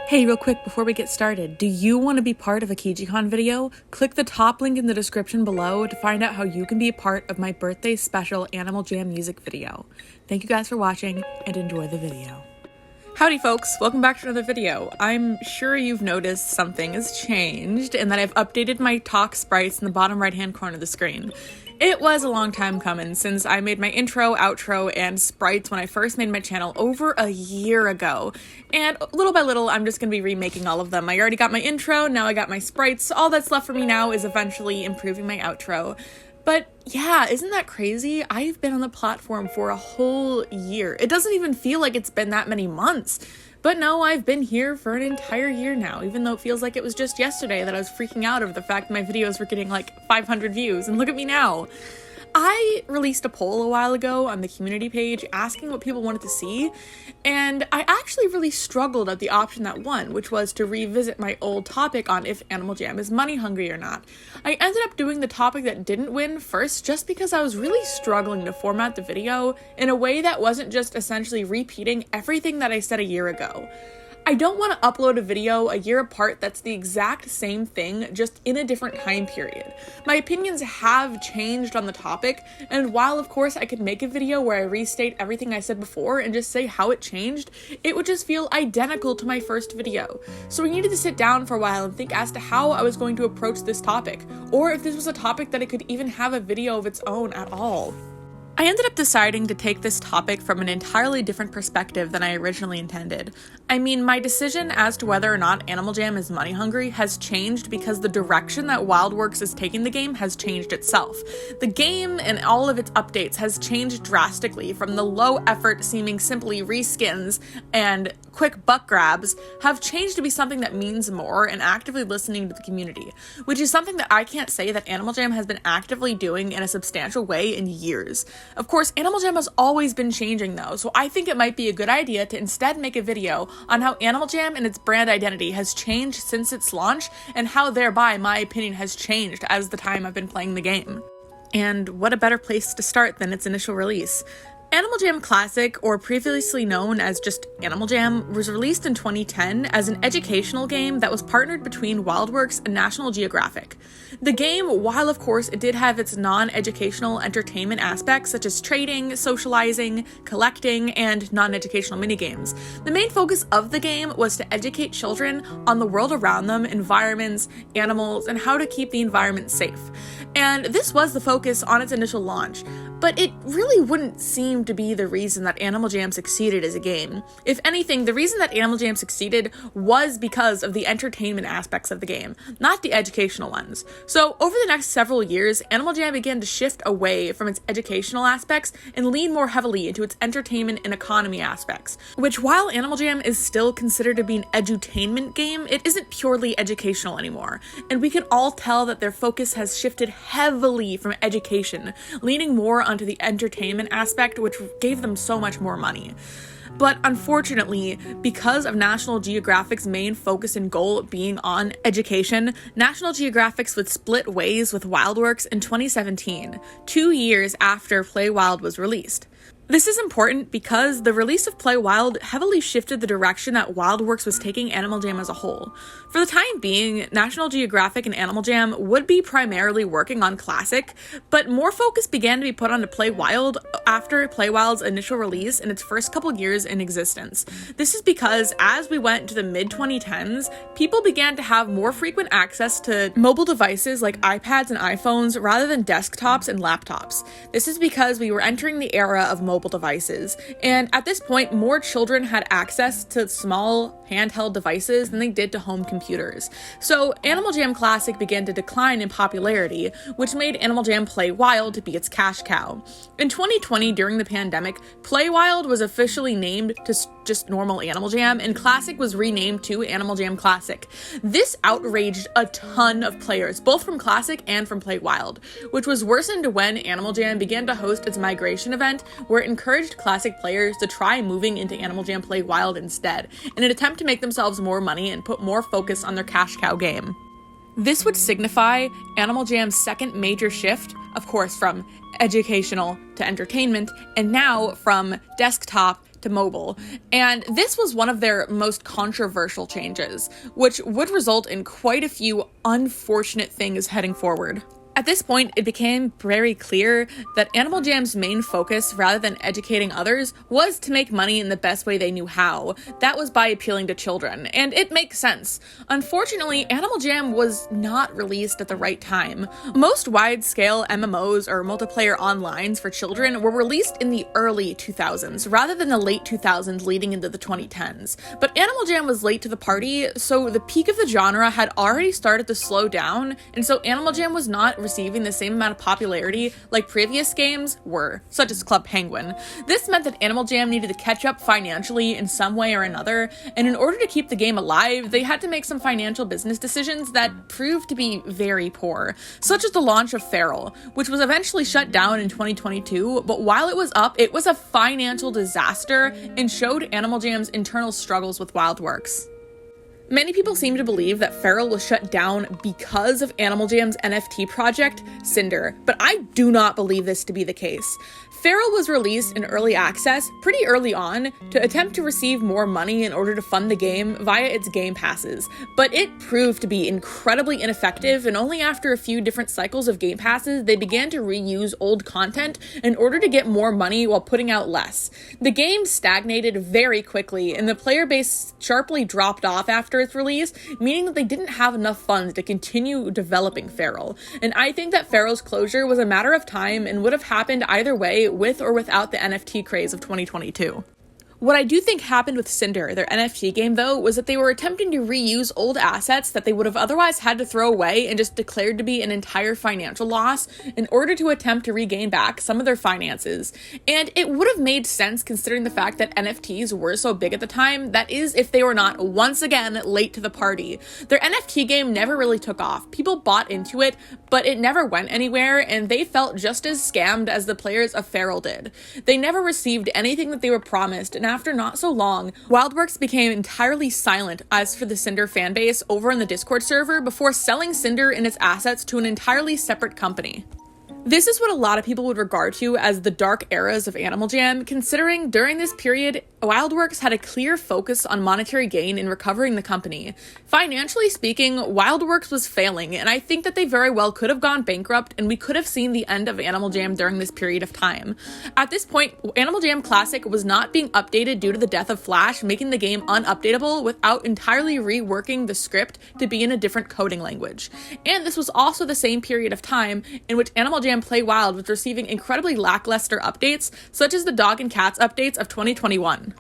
Hey, real quick before we get started, do you want to be part of a KijiCon video? Click the top link in the description below to find out how you can be a part of my birthday special Animal Jam music video. Thank you guys for watching and enjoy the video. Howdy folks, welcome back to another video. I'm sure you've noticed something has changed and that I've updated my talk sprites in the bottom right hand corner of the screen. It was a long time coming since I made my intro, outro, and sprites when I first made my channel over a year ago. And little by little, I'm just going to be remaking all of them. I already got my intro, now I got my sprites. All that's left for me now is eventually improving my outro. But yeah, isn't that crazy? I've been on the platform for a whole year. It doesn't even feel like it's been that many months. But no, I've been here for an entire year now, even though it feels like it was just yesterday that I was freaking out over the fact my videos were getting like 500 views, and look at me now. I released a poll a while ago on the community page asking what people wanted to see, and I actually really struggled at the option that won, which was to revisit my old topic on if Animal Jam is money hungry or not. I ended up doing the topic that didn't win first just because I was really struggling to format the video in a way that wasn't just essentially repeating everything that I said a year ago. I don't want to upload a video a year apart that's the exact same thing, just in a different time period. My opinions have changed on the topic, and while of course I could make a video where I restate everything I said before and just say how it changed, it would just feel identical to my first video. So I needed to sit down for a while and think as to how I was going to approach this topic, or if this was a topic that it could even have a video of its own at all. I ended up deciding to take this topic from an entirely different perspective than I originally intended. I mean, my decision as to whether or not Animal Jam is money hungry has changed because the direction that WildWorks is taking the game has changed itself. The game and all of its updates has changed drastically from the low effort seeming simply reskins and quick buck grabs have changed to be something that means more and actively listening to the community, which is something that I can't say that Animal Jam has been actively doing in a substantial way in years. Of course, Animal Jam has always been changing though, so I think it might be a good idea to instead make a video on how Animal Jam and its brand identity has changed since its launch and how thereby my opinion has changed as the time I've been playing the game. And what a better place to start than its initial release. Animal Jam Classic, or previously known as just Animal Jam, was released in 2010 as an educational game that was partnered between WildWorks and National Geographic. The game, while of course it did have its non-educational entertainment aspects such as trading, socializing, collecting, and non-educational minigames, the main focus of the game was to educate children on the world around them, environments, animals, and how to keep the environment safe. And this was the focus on its initial launch, but it really wouldn't seem to be the reason that Animal Jam succeeded as a game. If anything, the reason that Animal Jam succeeded was because of the entertainment aspects of the game, not the educational ones. So over the next several years, Animal Jam began to shift away from its educational aspects and lean more heavily into its entertainment and economy aspects, which while Animal Jam is still considered to be an edutainment game, it isn't purely educational anymore. And we can all tell that their focus has shifted heavily from education, leaning more onto the entertainment aspect, which gave them so much more money. But unfortunately, because of National Geographic's main focus and goal being on education, National Geographic would split ways with WildWorks in 2017, 2 years after Play Wild was released. This is important because the release of Play Wild heavily shifted the direction that WildWorks was taking Animal Jam as a whole. For the time being, National Geographic and Animal Jam would be primarily working on Classic, but more focus began to be put onto Play Wild after Play Wild's initial release in its first couple years in existence. This is because as we went into the mid-2010s, people began to have more frequent access to mobile devices like iPads and iPhones rather than desktops and laptops. This is because we were entering the era of mobile devices, and at this point more children had access to small handheld devices than they did to home computers. So Animal Jam Classic began to decline in popularity, which made Animal Jam Play Wild to be its cash cow. In 2020, during the pandemic, Play Wild was officially named to just normal Animal Jam, and Classic was renamed to Animal Jam Classic. This outraged a ton of players, both from Classic and from Play Wild, which was worsened when Animal Jam began to host its migration event, where it encouraged Classic players to try moving into Animal Jam Play Wild instead, in an attempt to make themselves more money and put more focus on their cash cow game. This would signify Animal Jam's second major shift, of course, from educational to entertainment, and now from desktop to mobile, and this was one of their most controversial changes, which would result in quite a few unfortunate things heading forward. At this point, it became very clear that Animal Jam's main focus, rather than educating others, was to make money in the best way they knew how. That was by appealing to children, and it makes sense. Unfortunately, Animal Jam was not released at the right time. Most wide-scale MMOs or multiplayer onlines for children were released in the early 2000s, rather than the late 2000s leading into the 2010s. But Animal Jam was late to the party, so the peak of the genre had already started to slow down, and so Animal Jam was not receiving the same amount of popularity like previous games were, such as Club Penguin. This meant that Animal Jam needed to catch up financially in some way or another, and in order to keep the game alive, they had to make some financial business decisions that proved to be very poor, such as the launch of Feral, which was eventually shut down in 2022, but while it was up, it was a financial disaster and showed Animal Jam's internal struggles with WildWorks. Many people seem to believe that Feral was shut down because of Animal Jam's NFT project, Cinder, but I do not believe this to be the case. Feral was released in early access pretty early on to attempt to receive more money in order to fund the game via its game passes, but it proved to be incredibly ineffective, and only after a few different cycles of game passes they began to reuse old content in order to get more money while putting out less. The game stagnated very quickly, and the player base sharply dropped off after its release, meaning that they didn't have enough funds to continue developing Feral. And I think that Feral's closure was a matter of time and would have happened either way, with or without the NFT craze of 2022. What I do think happened with Cinder, their NFT game, though, was that they were attempting to reuse old assets that they would have otherwise had to throw away and just declared to be an entire financial loss in order to attempt to regain back some of their finances. And it would have made sense considering the fact that NFTs were so big at the time, that is, if they were not once again late to the party. Their NFT game never really took off. People bought into it, but it never went anywhere, and they felt just as scammed as the players of Feral did. They never received anything that they were promised, and after not so long, WildWorks became entirely silent as for the Cinder fanbase over on the Discord server before selling Cinder and its assets to an entirely separate company. This is what a lot of people would regard to as the dark eras of Animal Jam, considering during this period, WildWorks had a clear focus on monetary gain in recovering the company. Financially speaking, WildWorks was failing, and I think that they very well could have gone bankrupt, and we could have seen the end of Animal Jam during this period of time. At this point, Animal Jam Classic was not being updated due to the death of Flash, making the game unupdatable without entirely reworking the script to be in a different coding language. And this was also the same period of time in which Animal Jam Play Wild was receiving incredibly lackluster updates, such as the Dog and Cats updates of 2021.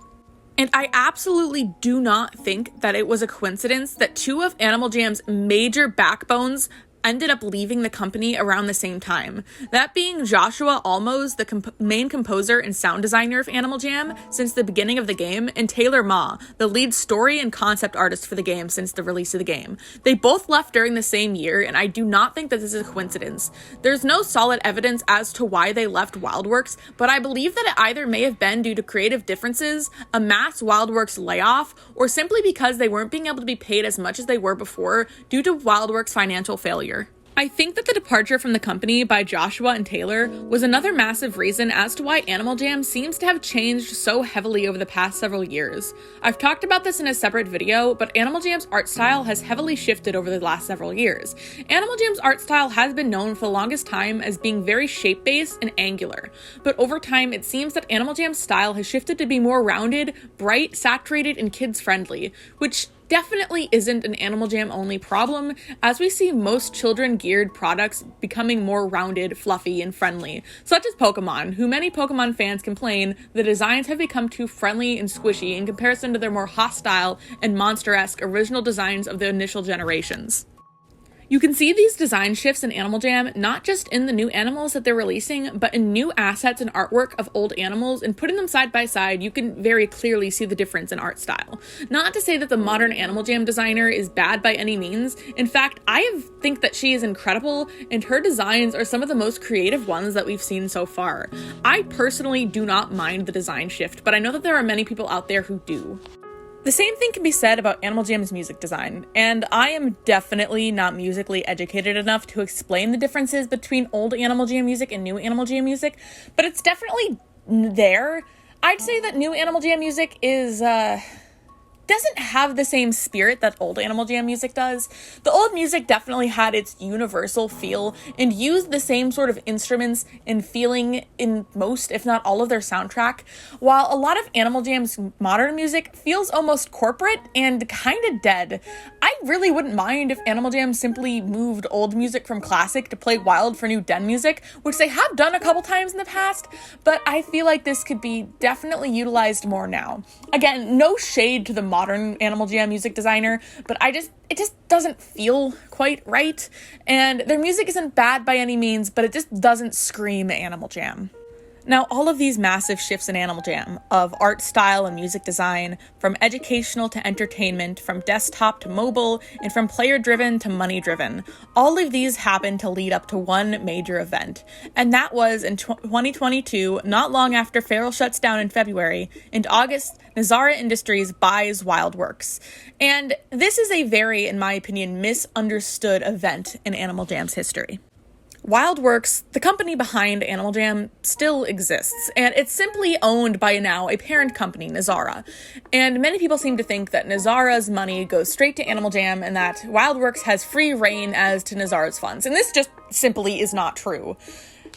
And I absolutely do not think that it was a coincidence that two of Animal Jam's major backbones ended up leaving the company around the same time. That being Joshua Olmos, the main composer and sound designer of Animal Jam since the beginning of the game, and Taylor Ma, the lead story and concept artist for the game since the release of the game. They both left during the same year, and I do not think that this is a coincidence. There's no solid evidence as to why they left WildWorks, but I believe that it either may have been due to creative differences, a mass WildWorks layoff, or simply because they weren't being able to be paid as much as they were before due to WildWorks' financial failure. I think that the departure from the company by Joshua and Taylor was another massive reason as to why Animal Jam seems to have changed so heavily over the past several years. I've talked about this in a separate video, but Animal Jam's art style has heavily shifted over the last several years. Animal Jam's art style has been known for the longest time as being very shape-based and angular, but over time it seems that Animal Jam's style has shifted to be more rounded, bright, saturated, and kids-friendly, which definitely isn't an Animal Jam only problem, as we see most children-geared products becoming more rounded, fluffy, and friendly, such as Pokemon, who many Pokemon fans complain the designs have become too friendly and squishy in comparison to their more hostile and monster-esque original designs of the initial generations. You can see these design shifts in Animal Jam not just in the new animals that they're releasing, but in new assets and artwork of old animals, and putting them side by side, you can very clearly see the difference in art style. Not to say that the modern Animal Jam designer is bad by any means. In fact, I think that she is incredible, and her designs are some of the most creative ones that we've seen so far. I personally do not mind the design shift, but I know that there are many people out there who do. The same thing can be said about Animal Jam's music design, and I am definitely not musically educated enough to explain the differences between old Animal Jam music and new Animal Jam music, but it's definitely there. I'd say that new Animal Jam music is, doesn't have the same spirit that old Animal Jam music does. The old music definitely had its universal feel and used the same sort of instruments and feeling in most, if not all of their soundtrack, while a lot of Animal Jam's modern music feels almost corporate and kind of dead. I really wouldn't mind if Animal Jam simply moved old music from classic to play wild for new den music, which they have done a couple times in the past, but I feel like this could be definitely utilized more now. Again, no shade to the modern Animal Jam music designer, but it just doesn't feel quite right, and their music isn't bad by any means, but it just doesn't scream Animal Jam. Now, all of these massive shifts in Animal Jam, of art style and music design, from educational to entertainment, from desktop to mobile, and from player-driven to money-driven, all of these happened to lead up to one major event. And that was in 2022, not long after Feral shuts down in February. In August, Nazara Industries buys WildWorks. And this is a very, in my opinion, misunderstood event in Animal Jam's history. WildWorks, the company behind Animal Jam, still exists, and it's simply owned by now a parent company, Nazara. And many people seem to think that Nazara's money goes straight to Animal Jam and that WildWorks has free reign as to Nazara's funds, and this just simply is not true.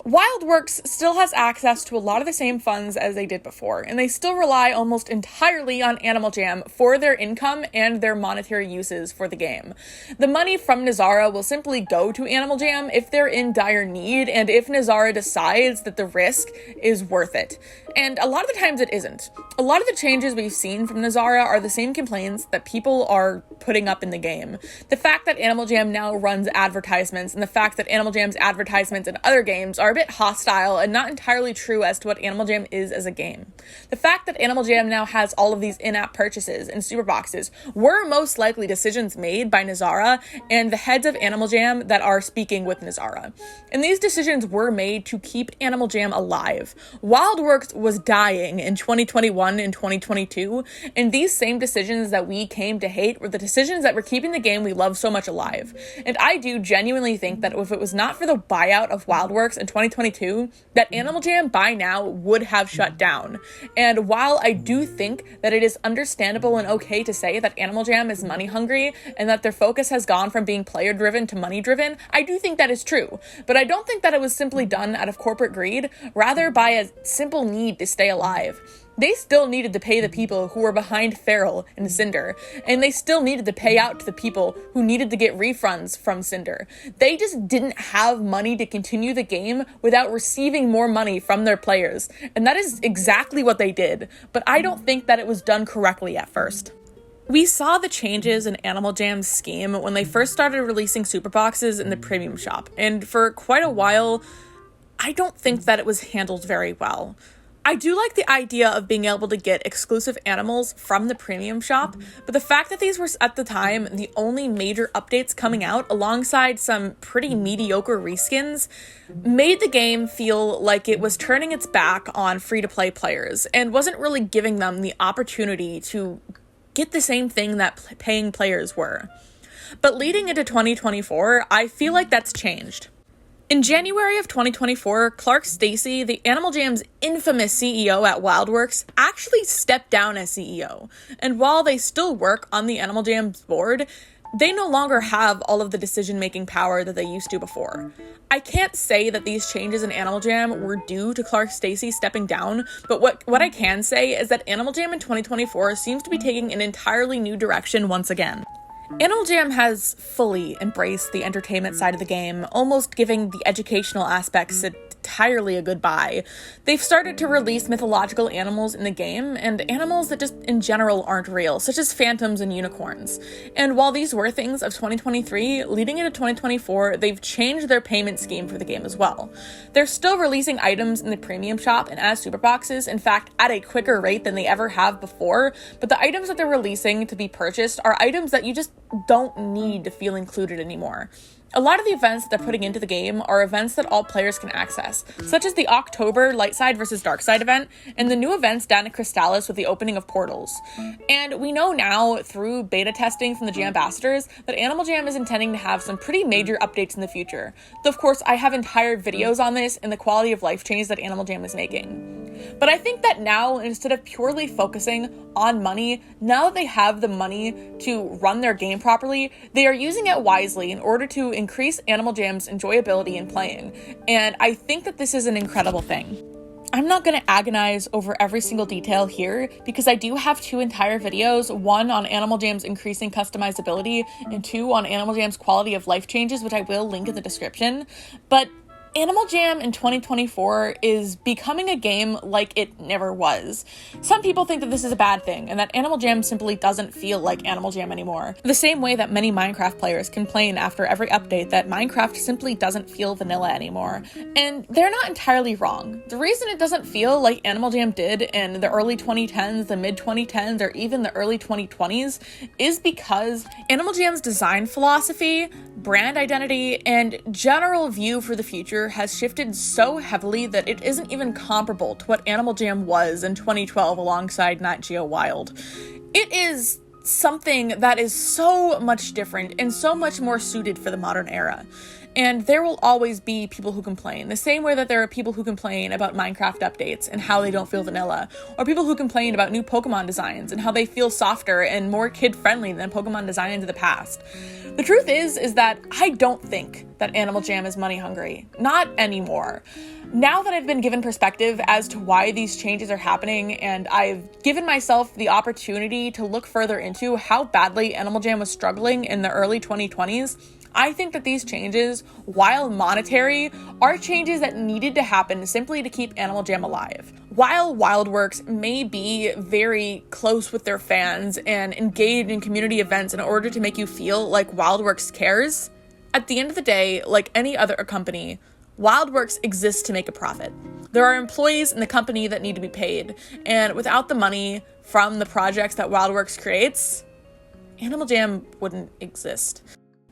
WildWorks still has access to a lot of the same funds as they did before, and they still rely almost entirely on Animal Jam for their income and their monetary uses for the game. The money from Nazara will simply go to Animal Jam if they're in dire need and if Nazara decides that the risk is worth it. And a lot of the times it isn't. A lot of the changes we've seen from Nazara are the same complaints that people are putting up in the game. The fact that Animal Jam now runs advertisements, and the fact that Animal Jam's advertisements in other games are a bit hostile and not entirely true as to what Animal Jam is as a game. The fact that Animal Jam now has all of these in-app purchases and super boxes were most likely decisions made by Nazara and the heads of Animal Jam that are speaking with Nazara. And these decisions were made to keep Animal Jam alive. WildWorks was dying in 2021 and 2022, and these same decisions that we came to hate were the decisions that were keeping the game we love so much alive. And I do genuinely think that if it was not for the buyout of WildWorks in 2022, that Animal Jam by now would have shut down. And while I do think that it is understandable and okay to say that Animal Jam is money hungry and that their focus has gone from being player driven to money driven, I do think that is true. But I don't think that it was simply done out of corporate greed, rather by a simple need to stay alive. They still needed to pay the people who were behind Feral and Cinder, and they still needed to pay out to the people who needed to get refunds from Cinder. They just didn't have money to continue the game without receiving more money from their players, and that is exactly what they did, but I don't think that it was done correctly at first. We saw the changes in Animal Jam's scheme when they first started releasing super boxes in the premium shop, and for quite a while, I don't think that it was handled very well. I do like the idea of being able to get exclusive animals from the premium shop, but the fact that these were, at the time, the only major updates coming out alongside some pretty mediocre reskins made the game feel like it was turning its back on free-to-play players and wasn't really giving them the opportunity to get the same thing that paying players were. But leading into 2024, I feel like that's changed. In January of 2024, Clark Stacey, the Animal Jam's infamous CEO at WildWorks, actually stepped down as CEO. And while they still work on the Animal Jam's board, they no longer have all of the decision-making power that they used to before. I can't say that these changes in Animal Jam were due to Clark Stacey stepping down, but what I can say is that Animal Jam in 2024 seems to be taking an entirely new direction once again. Animal Jam has fully embraced the entertainment side of the game, almost giving the educational aspects entirely a goodbye. They've started to release mythological animals in the game, and animals that just in general aren't real, such as phantoms and unicorns. And while these were things of 2023, leading into 2024, they've changed their payment scheme for the game as well. They're still releasing items in the premium shop and as super boxes, in fact, at a quicker rate than they ever have before, but the items that they're releasing to be purchased are items that you just don't need to feel included anymore. A lot of the events that they're putting into the game are events that all players can access, such as the October Lightside versus Darkside event, and the new events down at Crystallis with the opening of portals. And we know now, through beta testing from the Jam ambassadors, that Animal Jam is intending to have some pretty major updates in the future. Though of course, I have entire videos on this and the quality of life change that Animal Jam is making. But I think that now, instead of purely focusing on money, now that they have the money to run their game properly, they are using it wisely in order to increase Animal Jam's enjoyability in playing. And I think that this is an incredible thing. I'm not going to agonize over every single detail here because I do have 2 entire videos, one on Animal Jam's increasing customizability and 2 on Animal Jam's quality of life changes, which I will link in the description. But Animal Jam in 2024 is becoming a game like it never was. Some people think that this is a bad thing and that Animal Jam simply doesn't feel like Animal Jam anymore. The same way that many Minecraft players complain after every update that Minecraft simply doesn't feel vanilla anymore. And they're not entirely wrong. The reason it doesn't feel like Animal Jam did in the early 2010s, the mid 2010s, or even the early 2020s is because Animal Jam's design philosophy, brand identity, and general view for the future has shifted so heavily that it isn't even comparable to what Animal Jam was in 2012 alongside Nat Geo Wild. It is something that is so much different and so much more suited for the modern era. And there will always be people who complain, the same way that there are people who complain about Minecraft updates and how they don't feel vanilla, or people who complain about new Pokemon designs and how they feel softer and more kid-friendly than Pokemon designs of the past. The truth is that I don't think that Animal Jam is money hungry. Not anymore. Now that I've been given perspective as to why these changes are happening, and I've given myself the opportunity to look further into how badly Animal Jam was struggling in the early 2020s, I think that these changes, while monetary, are changes that needed to happen simply to keep Animal Jam alive. While WildWorks may be very close with their fans and engaged in community events in order to make you feel like WildWorks cares, at the end of the day, like any other company, WildWorks exists to make a profit. There are employees in the company that need to be paid, and without the money from the projects that WildWorks creates, Animal Jam wouldn't exist.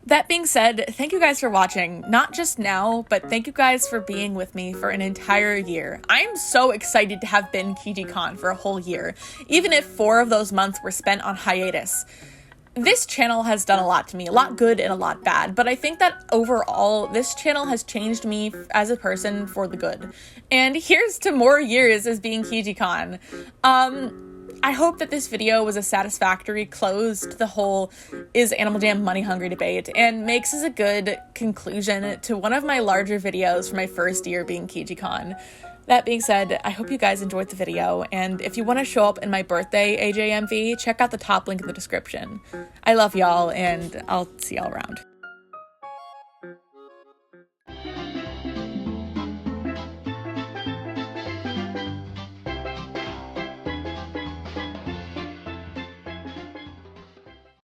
That being said, thank you guys for watching, not just now, but thank you guys for being with me for an entire year. I'm so excited to have been KijiCon for a whole year, even if 4 of those months were spent on hiatus. This channel has done a lot to me, a lot good and a lot bad, but I think that overall, this channel has changed me as a person for the good. And here's to more years as being KijiCon. I hope that this video was a satisfactory close to the whole is Animal Jam money hungry debate and makes as a good conclusion to one of my larger videos for my first year being KijiCon. That being said, I hope you guys enjoyed the video, and if you want to show up in my birthday AJMV, check out the top link in the description. I love y'all, and I'll see y'all around.